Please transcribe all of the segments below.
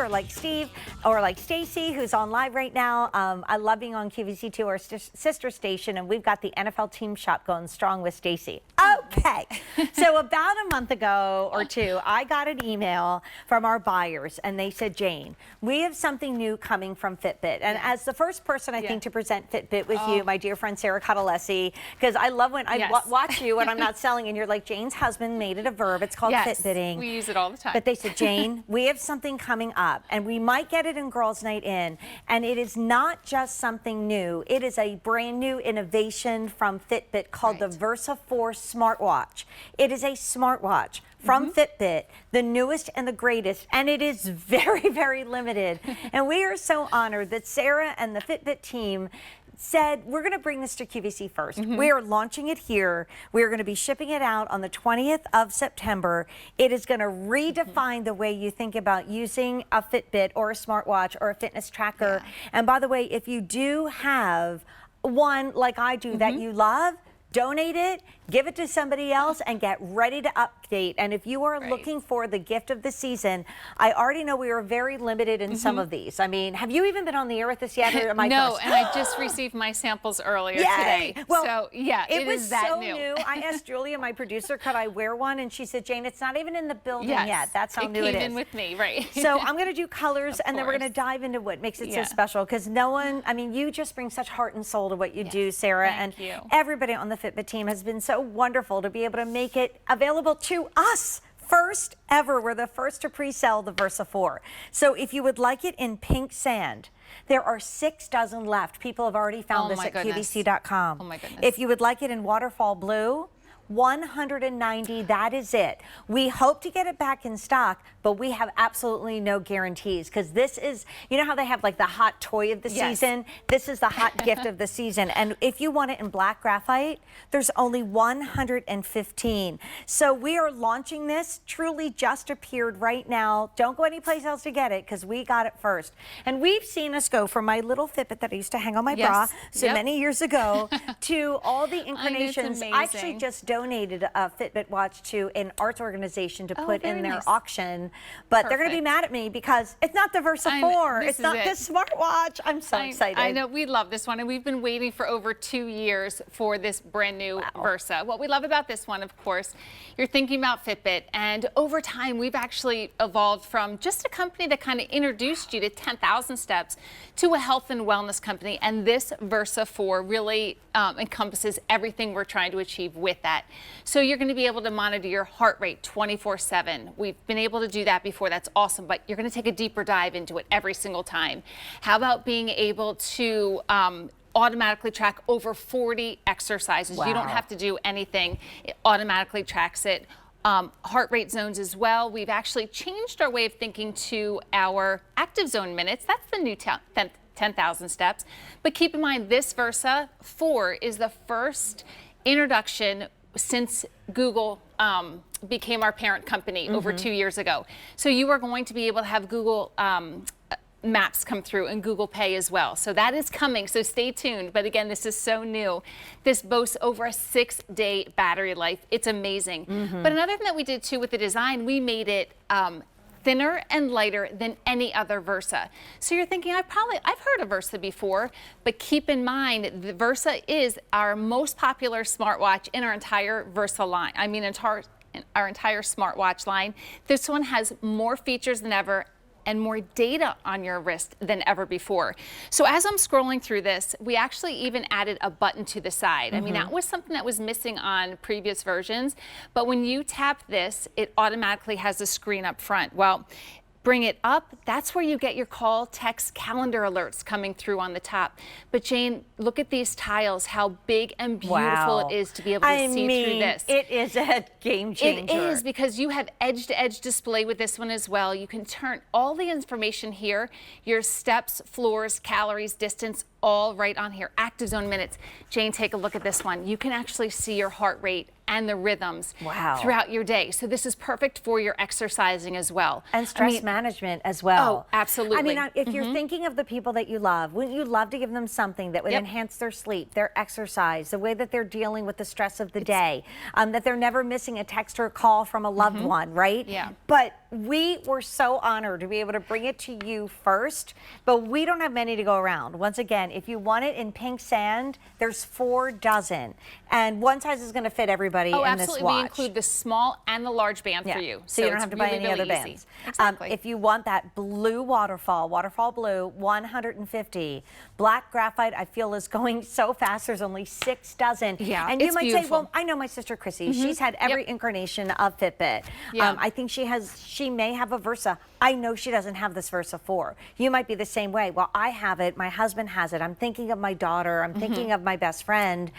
or like Steve, or like Stacy, who's on live right now. I love being on QVC2, our sister station, and we've got the NFL Team Shop going strong with Stacy. Okay, so about a month ago or two, I got an email from our buyers, and they said, Jane, we have something new coming from Fitbit. And as the first person, I think, to present Fitbit with you, my dear friend Sarah Catalesi, because I love when I watch you when I'm not selling, and you're like, Jane's husband made it a verb. It's called Fitbitting. We use it all the time. But they said, Jane, we have something coming up, and we might get it in Girls Night In, and it is not just something new. It is a brand new innovation from Fitbit called the Versa 4 Smartwatch. It is a smartwatch from Fitbit, the newest and the greatest, and it is very, very limited. And we are so honored that Sarah and the Fitbit team said, we're going to bring this to QVC first. We are launching it here. We are going to be shipping it out on the 20th of September. It is going to redefine the way you think about using a Fitbit or a smartwatch or a fitness tracker. And by the way, if you do have one like I do that you love, donate it, give it to somebody else, and get ready to update. And if you are looking for the gift of the season, I already know we are very limited in some of these. I mean, have you even been on the air with this yet? Or am I no, first? and I just received my samples earlier today. Well, so yeah, it was is that so new. I asked Julia, my producer, could I wear one? And she said, Jane, it's not even in the building yet. That's how new it is. It came in with me, right? So I'm going to do colors, and then we're going to dive into what makes it so special. Because no one, I mean, you just bring such heart and soul to what you do, Sarah. Thank you. Everybody on the Fitbit team has been so wonderful to be able to make it available to us. First ever, we're the first to pre-sell the Versa 4. So if you would like it in pink sand, there are 6 dozen left. People have already found this at QVC.com. Oh my goodness. If you would like it in waterfall blue, 190, that is it. We hope to get it back in stock, but we have absolutely no guarantees, because this is, you know how they have like the hot toy of the season? This is the hot gift of the season. And if you want it in black graphite, there's only 115. So we are launching this, truly just appeared right now. Don't go anyplace else to get it, because we got it first. And we've seen us go from my little Fitbit that I used to hang on my bra so many years ago to all the incarnations. I actually just donated a Fitbit watch to an arts organization to put in their auction, but they're going to be mad at me because it's not the Versa 4. It's not this smartwatch. I'm so excited. I know, we love this one, and we've been waiting for over 2 years for this brand new Versa. What we love about this one, of course, you're thinking about Fitbit, and over time we've actually evolved from just a company that kind of introduced you to 10,000 steps to a health and wellness company, and this Versa 4 really encompasses everything we're trying to achieve with that. So you're going to be able to monitor your heart rate 24/7. We've been able to do that before. That's awesome, but you're going to take a deeper dive into it every single time. How about being able to automatically track over 40 exercises? You don't have to do anything. It automatically tracks it. Heart rate zones as well. We've actually changed our way of thinking to our active zone minutes. That's the new 10,000 steps. But keep in mind, this Versa 4 is the first introduction since Google became our parent company over 2 years ago. So you are going to be able to have Google Maps come through and Google Pay as well. So that is coming, so stay tuned. But again, this is so new. This boasts over a 6-day battery life. It's amazing. But another thing that we did too with the design, we made it thinner and lighter than any other Versa. So you're thinking, I've heard of Versa before, but keep in mind, the Versa is our most popular smartwatch in our entire Versa line. I mean, our entire smartwatch line. This one has more features than ever and more data on your wrist than ever before. So as I'm scrolling through this, we actually even added a button to the side. I mean, that was something that was missing on previous versions, but when you tap this, it automatically has a screen up front. Well, bring it up, that's where you get your call, text, calendar alerts coming through on the top. But Jane, look at these tiles, how big and beautiful it is to be able to see through this. It is a game changer. It is, because you have edge-to-edge display with this one as well. You can turn all the information here, your steps, floors, calories, distance, all right on here. Active zone minutes. Jane, take a look at this one. You can actually see your heart rate and the rhythms throughout your day. So this is perfect for your exercising as well. And stress management as well. Oh, absolutely. I mean, if you're thinking of the people that you love, wouldn't you love to give them something that would enhance their sleep, their exercise, the way that they're dealing with the stress of the day, that they're never missing a text or a call from a loved one, right? Yeah. But we were so honored to be able to bring it to you first, but we don't have many to go around. Once again, if you want it in pink sand, there's 4 dozen. And one size is going to fit everybody in this watch. Oh, absolutely. We include the small and the large band for you. So you don't have to buy any other bands. Exactly. If you want that blue waterfall blue, 150. Black graphite, I feel, is going so fast. There's only 6 dozen. Yeah, and you it's might beautiful. say, well, I know my sister Chrissy. She's had every incarnation of Fitbit. Yeah. I think she may have a Versa. I know she doesn't have this Versa 4. You might be the same way. Well, I have it. My husband has it. I'm thinking of my daughter. I'm thinking of my best friend.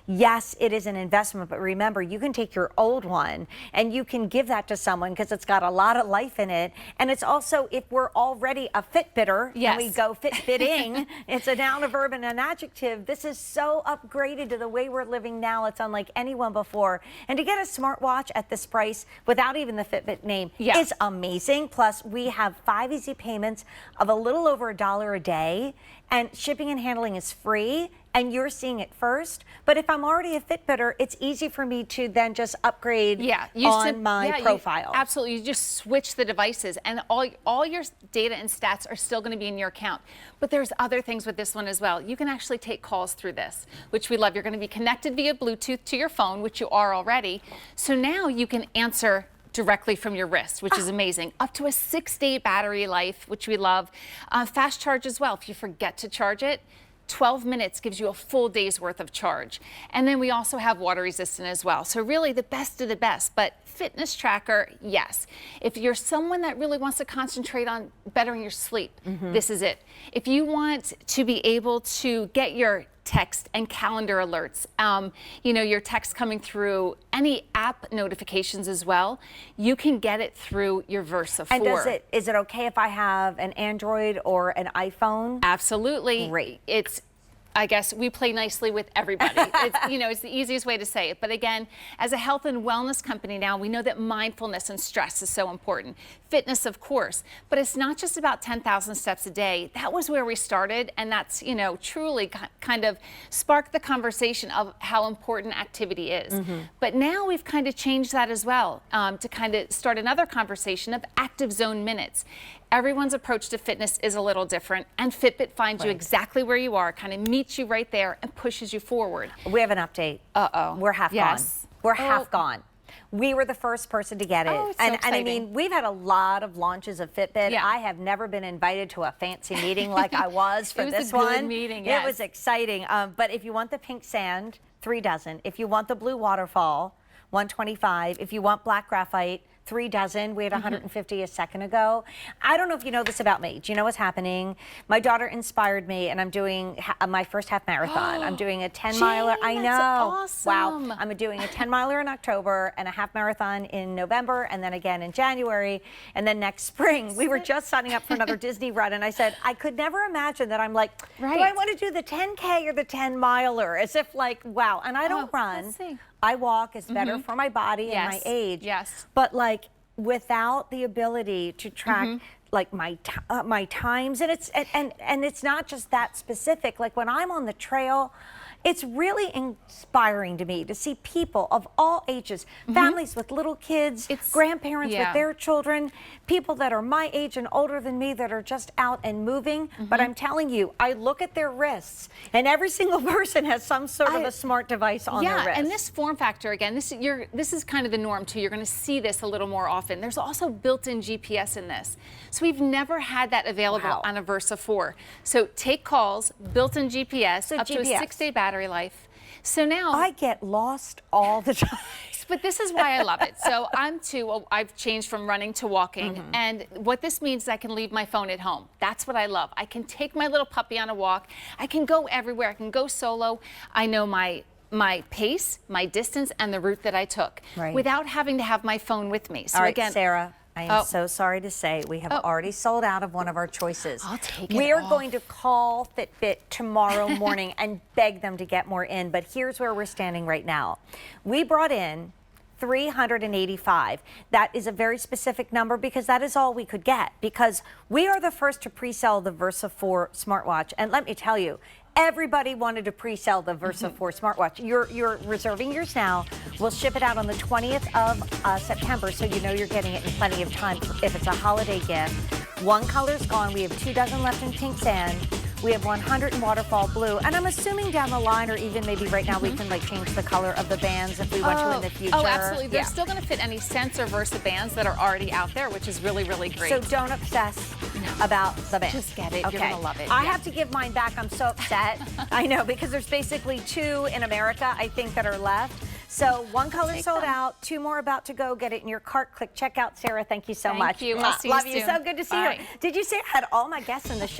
Yes, it is an investment, but remember, you can take your old one and you can give that to someone because it's got a lot of life in it. And it's also, if we're already a Fitbitter, and we go Fitbitting, it's a noun, a verb, and an adjective. This is so upgraded to the way we're living now. It's unlike anyone before. And to get a smartwatch at this price without even the Fitbit name is amazing. Plus, we have 5 easy payments of a little over $1 a day, and shipping and handling is free. And you're seeing it first. But if I'm already a Fitbitter, it's easy for me to then just upgrade on my profile. Absolutely. You just switch the devices, and all your data and stats are still going to be in your account. But there's other things with this one as well. You can actually take calls through this, which we love. You're going to be connected via Bluetooth to your phone, which you are already. So now you can answer directly from your wrist, which is amazing. Up to a 6-day battery life, which we love. Fast charge as well. If you forget to charge it, 12 minutes gives you a full day's worth of charge. And then we also have water resistant as well. So really the best of the best. But fitness tracker, yes. If you're someone that really wants to concentrate on bettering your sleep, this is it. If you want to be able to get your text and calendar alerts, you know, your text coming through, any app notifications as well, you can get it through your Versa 4. And is it okay if I have an Android or an iPhone? Absolutely. Great. I guess we play nicely with everybody. It's the easiest way to say it. But again, as a health and wellness company now, we know that mindfulness and stress is so important. Fitness, of course, but it's not just about 10,000 steps a day. That was where we started, and that's, truly kind of sparked the conversation of how important activity is. But now we've kind of changed that as well, to kind of start another conversation of active zone minutes. Everyone's approach to fitness is a little different, and Fitbit finds you exactly where you are, kind of meets you right there and pushes you forward. We have an update. We're half gone. We're half gone. We were the first person to get it. Oh, it's so and I mean, we've had a lot of launches of Fitbit. Yeah. I have never been invited to a fancy meeting like I was for this one. It was a good meeting, yes. It was exciting. But if you want the pink sand, 3 dozen. If you want the blue waterfall, 125. If you want black graphite, 3 dozen. We had 150 a second ago. I don't know if you know this about me. Do you know what's happening? My daughter inspired me, and I'm doing my first half marathon. I'm doing a 10-miler. I know. That's awesome. Wow. I'm doing a 10-miler in October and a half marathon in November, and then again in January, and then next spring. We were just signing up for another Disney run, and I said, I could never imagine that I'm like, do I want to do the 10K or the 10-miler? As if like, wow. And I don't run. Let's see. I walk. It's better for my body and my age. Yes. But like without the ability to track like my times, and it's not just that specific. Like when I'm on the trail, it's really inspiring to me to see people of all ages, families with little kids, grandparents with their children, people that are my age and older than me that are just out and moving. But I'm telling you, I look at their wrists, and every single person has some sort of a smart device on their wrist. Yeah, and this form factor, again, this is kind of the norm too. You're going to see this a little more often. There's also built-in GPS in this. So we've never had that available on a Versa 4. So take calls, built-in GPS, up to a 6-day battery life. So now I get lost all the time. But this is why I love it. So I've changed from running to walking, and what this means is I can leave my phone at home. That's what I love. I can take my little puppy on a walk. I can go everywhere. I can go solo. I know my pace, my distance, and the route that I took without having to have my phone with me. So all right, again, Sarah, I am so sorry to say we have already sold out of one of our choices. I'll take it We are off. going to call Fitbit tomorrow morning and beg them to get more in, but here's where we're standing right now. We brought in 385. That is a very specific number because that is all we could get, because we are the first to pre-sell the Versa 4 smartwatch. And let me tell you, Everybody wanted to pre-sell the Versa 4 smartwatch. You're reserving yours now. We'll ship it out on the 20th of September, so you know you're getting it in plenty of time if it's a holiday gift. One color's gone. We have 2 dozen left in pink sand. We have 100 in waterfall blue, and I'm assuming down the line, or even maybe right now, we can like change the color of the bands if we want to in the future. Oh, absolutely. They're still going to fit any Sense or Versa bands that are already out there, which is really, really great. So don't obsess about the bands. Just get it. Okay. You're going to love it. I have to give mine back. I'm so upset. I know, because there's basically 2 in America, I think, that are left. So one color sold out, 2 more about to go. Get it in your cart. Click checkout. Sarah, thank you so much. Thank you. We'll see you Love soon. you. So good to see Bye. you. Did you say I had all my guests in the show?